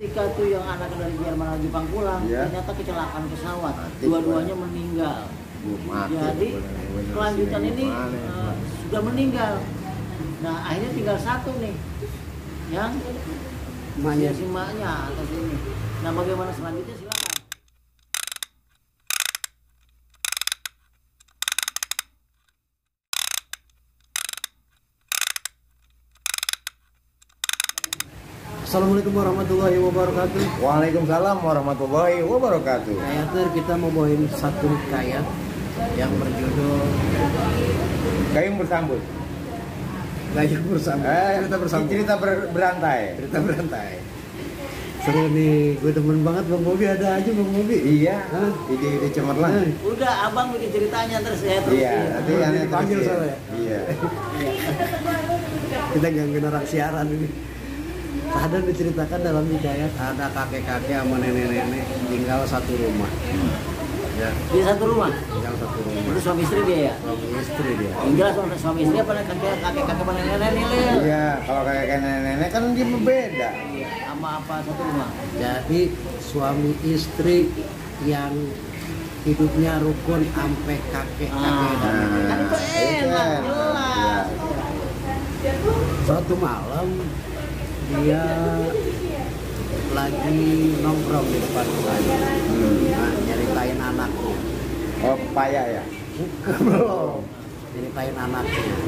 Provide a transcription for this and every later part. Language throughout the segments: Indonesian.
Ketika tuh yang anak dari Jerman lagi Jepang pulang, ternyata kecelakaan pesawat, dua-duanya meninggal. Jadi kelanjutan ini sudah meninggal. Nah akhirnya tinggal satu nih, yang si maknya atas ini. Nah bagaimana selanjutnya silakan. Assalamualaikum warahmatullahi wabarakatuh. Waalaikumsalam warahmatullahi wabarakatuh. Kayater kita mau bawain satu hikayat yang berjudul Gayung bersambut. Gayung bersambut. Cerita bersambut. Cerita berantai. Cerita berantai. Seru nih, gue demen banget Bang Bobi, ada aja Bang Bobi. Iya. Ide cemerlang. Udah abang bikin ceritanya terus ya. Iya. Nanti aneh dipanggil soalnya. Iya. Kita gangguin orang siaran ini. Ada diceritakan dalam hikayat, ada kakek-kakek sama nenek-nenek tinggal satu rumah. Ya. Di satu rumah? Tinggal satu rumah. Itu suami istri dia ya? Suami istri dia. Tinggal suami istri apa kakek-kakek apa nenek-nenek nih? Iya, kalau kakek nenek kan dia berbeda. Iya, sama apa satu rumah? Jadi suami istri yang hidupnya rukun sampai kakek-kakek dan nenek. Kan itu enak, jelas. Suatu malam dia lagi nongkrong di depan rumahnya, nyeritain anaknya. Oh, payah ya? Bukan, belum. Nyeritain anaknya.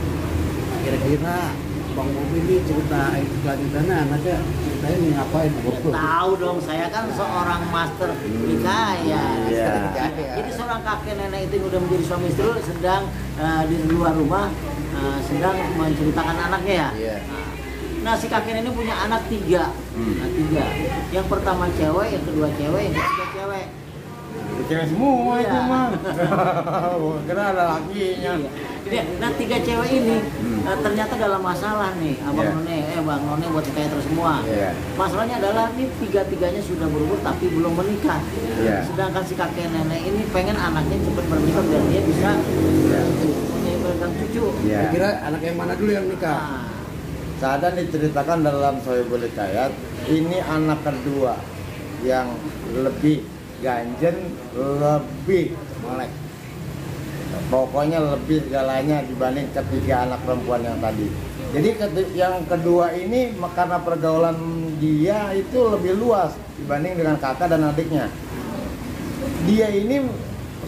Kira-kira Bang Bobi ini ceritain kelanjutannya anaknya ceritanya ngapain? Tahu dong, saya kan seorang master hikayat. Iya. Jadi seorang kakek nenek itu yang udah menjadi suami istri sedang di luar rumah sedang menceritakan anaknya ya. Iya. Nah si kakek ini punya anak tiga. Nah, tiga. Yang pertama cewek, yang kedua cewek, yang ketiga cewek. Cewek semua Iya. itu mah. Karena ada lakinya. Iya. Nah tiga cewek ini ternyata dalam masalah nih abang None, bang None buat hikayat terus semua. Iya. Masalahnya adalah nih tiga-tiganya sudah berumur tapi belum menikah. Iya. Sedangkan si kakek nenek ini pengen anaknya cepat menikah biar dia bisa punya pegang cucu. Iya. Kira anak yang mana dulu yang nikah? Nah, Sadan diceritakan dalam Sohibul Hikayat, ini anak kedua yang lebih ganjen, lebih melek. Pokoknya lebih segalanya dibanding ketiga anak perempuan yang tadi. Jadi yang kedua ini karena pergaulan dia itu lebih luas dibanding dengan kakak dan adiknya. Dia ini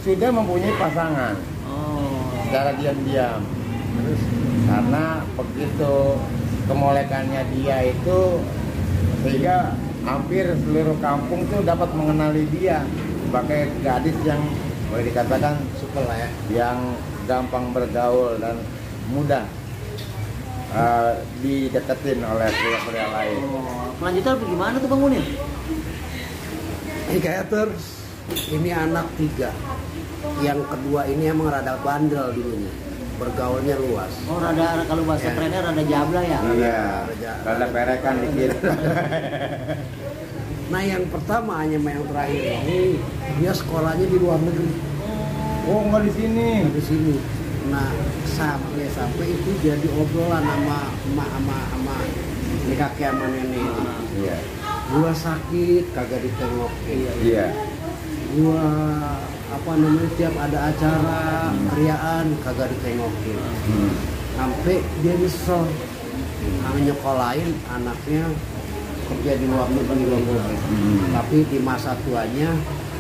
sudah mempunyai pasangan secara diam-diam. Terus karena begitu kemolekannya dia itu sehingga hampir seluruh kampung tuh dapat mengenali dia sebagai gadis yang boleh dikatakan Supel lah ya. yang gampang bergaul dan mudah dideketin oleh pria-pria lain. Kelanjutan bagaimana tuh Bang Munir? Hikayaters, ini anak tiga. Yang kedua ini emang rada bandel dulunya, bergaulnya luas. Oh rada kalau bahasa kerennya rada jabla ya? Iya, rada perekan dikit. Nah yang pertama hanya yang terakhir ini dia sekolahnya di luar negeri. Oh nggak di sini. Di sini. Nah sampai itu jadi obrolan sama ini kakek sama nenek ini. Iya. Gua sakit kagak ditengokin. Iya. Gua tiap ada acara kriaan kagak ditengokin. Sampai dia nyesel nyekolahin anaknya kerja di luar negeri. Tapi di masa tuanya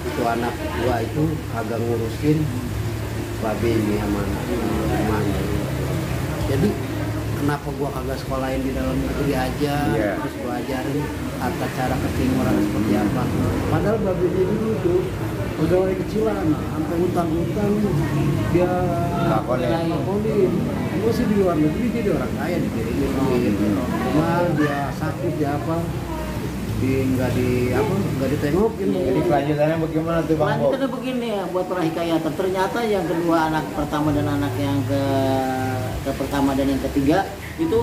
itu anak gua itu kagak ngurusin babi ini sama temannya. Jadi kenapa gua kagak sekolahin di dalam negeri aja, terus gua ajarin tata cara ketimuran seperti apa. Padahal babi ini dulu tuh pegawai kecilan, sampai utang-utang dia ngakonin. Gue sih di luar negeri jadi orang kaya dikirimin gitu. Cuma dia sakit dia nggak ditengokin. Jadi kelanjutannya bagaimana tuh Bang? Kelanjutannya begini ya buat para hikayat. Ternyata yang kedua anak pertama dan anak yang ke pertama dan yang ketiga itu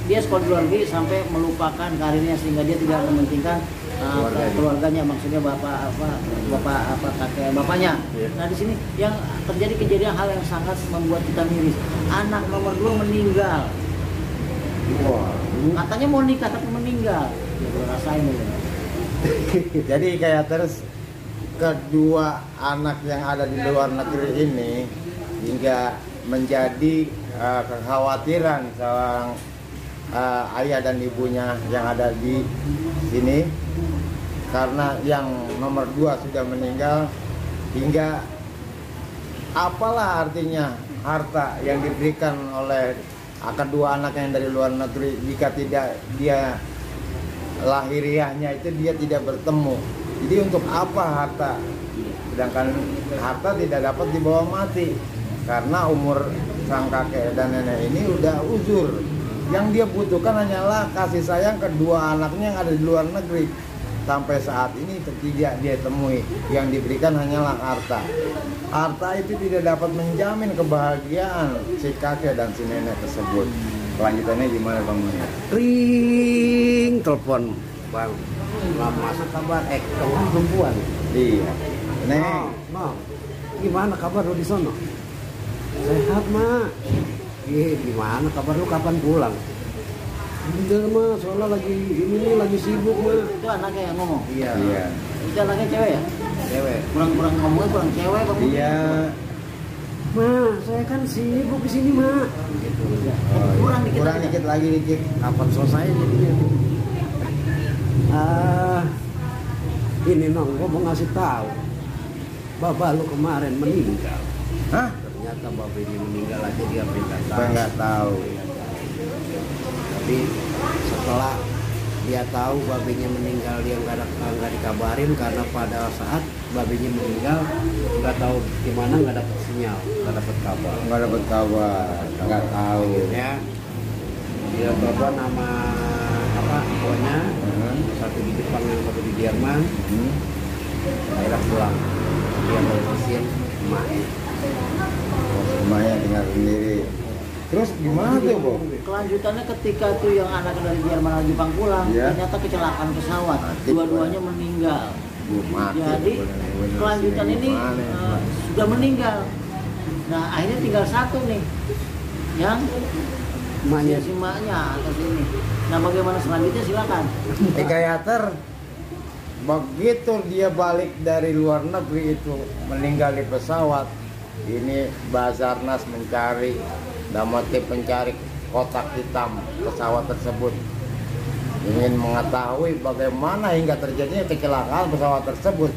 dia sekolah di luar negeri sampai melupakan karirnya sehingga dia tidak mementingkan keluarganya, maksudnya bapaknya. Nah di sini yang terjadi kejadian hal yang sangat membuat kita miris. Anak nomor 2 meninggal. Katanya mau nikah tapi meninggal. Rasain ya. Jadi kayak terus kedua anak yang ada di luar negeri ini hingga menjadi kekhawatiran seorang ayah dan ibunya yang ada di sini, karena yang nomor 2 sudah meninggal, hingga apalah artinya harta yang diberikan oleh kedua anak yang dari luar negeri jika tidak dia lahiriahnya itu dia tidak bertemu. Jadi untuk apa harta? Sedangkan harta tidak dapat dibawa mati, karena umur sang kakek dan nenek ini udah uzur. Yang dia butuhkan hanyalah kasih sayang kedua anaknya yang ada di luar negeri. Sampai saat ini tidak dia temui. Yang diberikan hanyalah harta. Harta itu tidak dapat menjamin kebahagiaan si kakek dan si nenek tersebut. Kelanjutannya gimana Bang Munir? Ring telepon Bang. Nggak masuk kabar, telepon perempuan. Iya. Neng. No. Gimana kabar lu di sono? Sehat, Mak. Gimana kabar lu, kapan pulang? Udah mah, soalnya lagi sibuk mah. Itu anaknya yang ngomong. Iya. Itu anaknya cewek ya? Cewek. Kurang ngomongnya kurang cewek Bang. Iya. Ma, saya kan sibuk di sini, Ma. Gitu. Kurang Dikit lagi. Kapan selesai jadinya? Ini Nong, gua mau ngasih tahu. Bapak lu kemarin meninggal. Hah? Ternyata bapaknya meninggal aja dia Saya nggak tahu. Tapi setelah dia tahu babinya meninggal, dia nggak dikabarin, karena pada saat babinya meninggal nggak tahu gimana, nggak dapat sinyal, nggak dapat kabar. Nggak tahu. Ya, dia telepon nama pokoknya satu di Jepang yang satu di Jerman. Akhirnya pulang, dia ngurusin emaknya. Emaknya tinggal sendiri. Terus gimana tuh, Bu? Kelanjutannya ketika tuh yang anak dari Jerman lagi Jepang pulang, ternyata kecelakaan pesawat, dua-duanya meninggal. Jadi kelanjutan ini sudah meninggal. Nah akhirnya tinggal satu nih, yang Emaknya. si emaknya atas ini. Nah bagaimana selanjutnya silakan. Ekayater, begitu dia balik dari luar negeri itu meninggal di pesawat, ini Basarnas mencari dan motif pencari kotak hitam pesawat tersebut, ingin mengetahui bagaimana hingga terjadinya kecelakaan pesawat tersebut.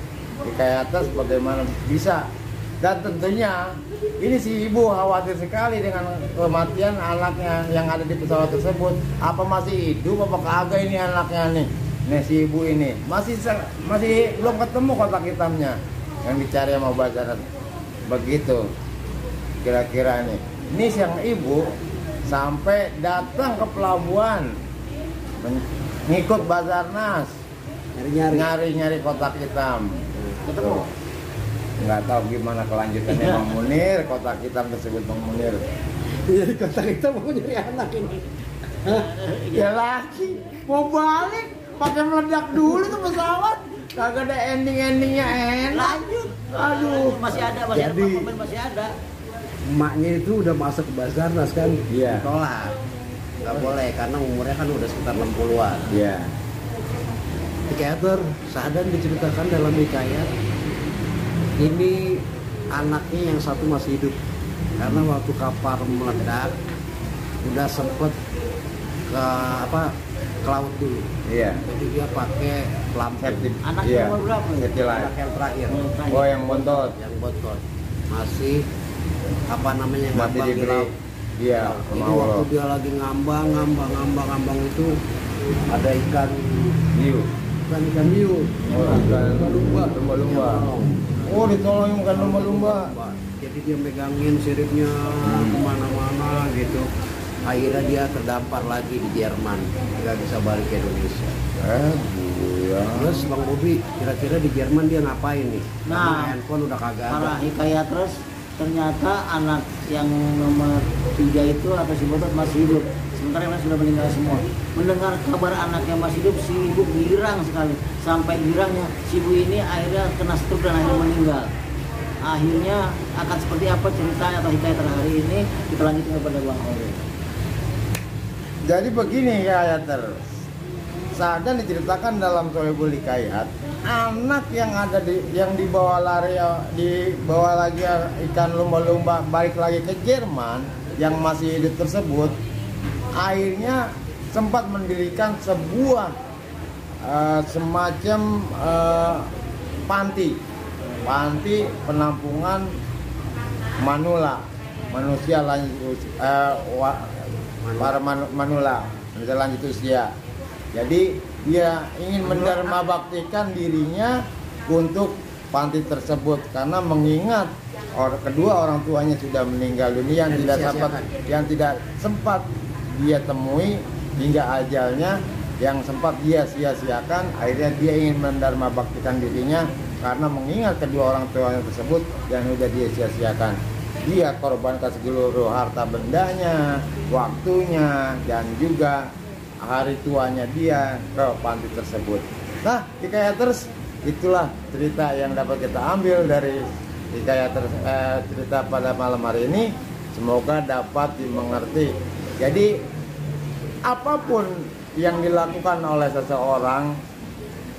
Ekayater bagaimana bisa, dan tentunya ini si ibu khawatir sekali dengan kematian anaknya yang ada di pesawat tersebut. Apa masih hidup apa kagak ini anaknya nih? Nih si ibu ini masih belum ketemu kotak hitamnya yang dicari sama Basarnas. Begitu kira-kira nih. Ini sang ibu sampai datang ke pelabuhan ngikut Basarnas nyari kotak hitam. Ketemu. Nggak tahu gimana kelanjutannya Bang Munir, kotak hitam tersebut Bang Munir. Jadi kotak hitam mau nyari anak ini. Ya lagi mau balik pakai meledak dulu tuh pesawat, kagak ada endingnya enak. Lanjut. Aduh, Masih ada Jadi- pemain masih ada. Emaknya itu udah masuk ke Basarnas kan? Iya. Ditolak. Nggak boleh karena umurnya kan udah sekitar 60-an. Iya. Ekayater Sahadan diceritakan dalam hikayat ini anaknya yang satu masih hidup, karena waktu kapal meledak udah sempet ke laut dulu. Iya. Jadi dia pakai pelampung. Anak Iya. nomor berapa? Safety light. Anak yang terakhir, Oh yang bontot. yang botot masih Mati ngambang di diberi. laut. Iya. Jadi Sama waktu Allah. dia lagi ngambang itu ada ikan Hiu. hiu. Oh, ikan lumba. lumba. Oh ditolongin bukan lumba-lumba. Jadi dia megangin siripnya kemana-mana gitu. Akhirnya dia terdampar lagi di Jerman, nggak bisa balik ke Indonesia. Buya. Terus Bang Bobi, kira-kira di Jerman dia ngapain nih? Nah, Karena handphone udah kagak ada. Para hikayat terus ternyata anak yang nomor 3 itu atau si botot masih hidup, sementara yang lain sudah meninggal semua. Mendengar kabar anak yang masih hidup, si ibu girang sekali, sampai girangnya si ibu ini akhirnya kena stroke dan akhirnya meninggal. Akhirnya akan seperti apa cerita atau hikayat hari ini, kita lanjutkan kepada Bang Ore. Jadi begini ya terus. dan diceritakan dalam Sohibul Hikayat, anak yang ada yang dibawa lagi ikan lumba-lumba balik lagi ke Jerman yang masih hidup tersebut, akhirnya sempat mendirikan sebuah semacam panti penampungan manula, manusia lanjut para manula manusia lanjut usia. Jadi dia ingin mendharma baktikan dirinya untuk panti tersebut karena mengingat kedua orang tuanya sudah meninggal dunia yang tidak sempat dia temui hingga ajalnya yang sempat dia sia-siakan. Akhirnya dia ingin mendharma baktikan dirinya karena mengingat kedua orang tuanya tersebut yang sudah dia sia-siakan. Dia korbankan seluruh harta bendanya, waktunya, dan juga hari tuanya dia ke panti tersebut. Nah, Hikayaters, itulah cerita yang dapat kita ambil dari Hikayaters cerita pada malam hari ini. Semoga dapat dimengerti. Jadi apapun yang dilakukan oleh seseorang,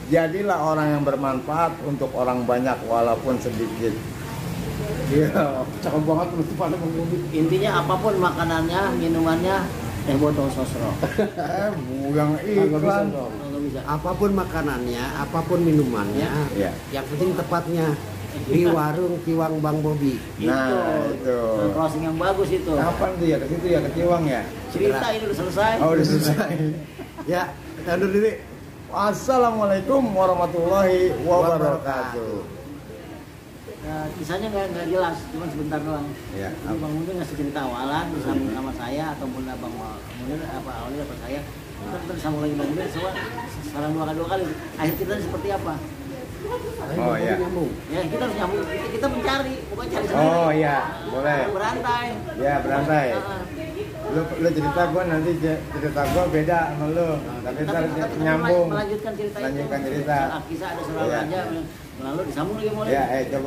jadilah orang yang bermanfaat untuk orang banyak walaupun sedikit. Iya, cakep banget penutupannya Bang Bobi. Intinya apapun makanannya, minumannya, teh botol sosro. Yang iklan. Apapun makanannya, apapun minumannya, ya. Yang penting tepatnya di warung Tiwang Bang Bobi. Nah, itu. Closing yang bagus itu. Kapan tuh ya ke situ ya, ke Tiwang ya? Cerita ini udah selesai. Oh, udah selesai. Ya, kita undur diri. Assalamualaikum warahmatullahi wabarakatuh. Kisahnya nggak jelas, cuma sebentar doang. Ya, Jadi Bang Munir ngasih cerita awalan disambung sama saya ataupun Abang Munir awalnya apa saya. Terus disambung lagi Bang Munir, salah dua kali. Akhir ceritanya seperti apa? Oh iya. Ya kita harus nyambung, kita mencari, bukan cari sendiri. Oh iya, boleh. Berantai. Ya, berantai. Lu cerita gua nanti cerita gua beda sama lu. Tapi ntar nyambung. Melanjutkan cerita itu. Lanjutkan cerita. Kisah ada selalu ya. aja. Lalu disambung lagi boleh. Ya, coba.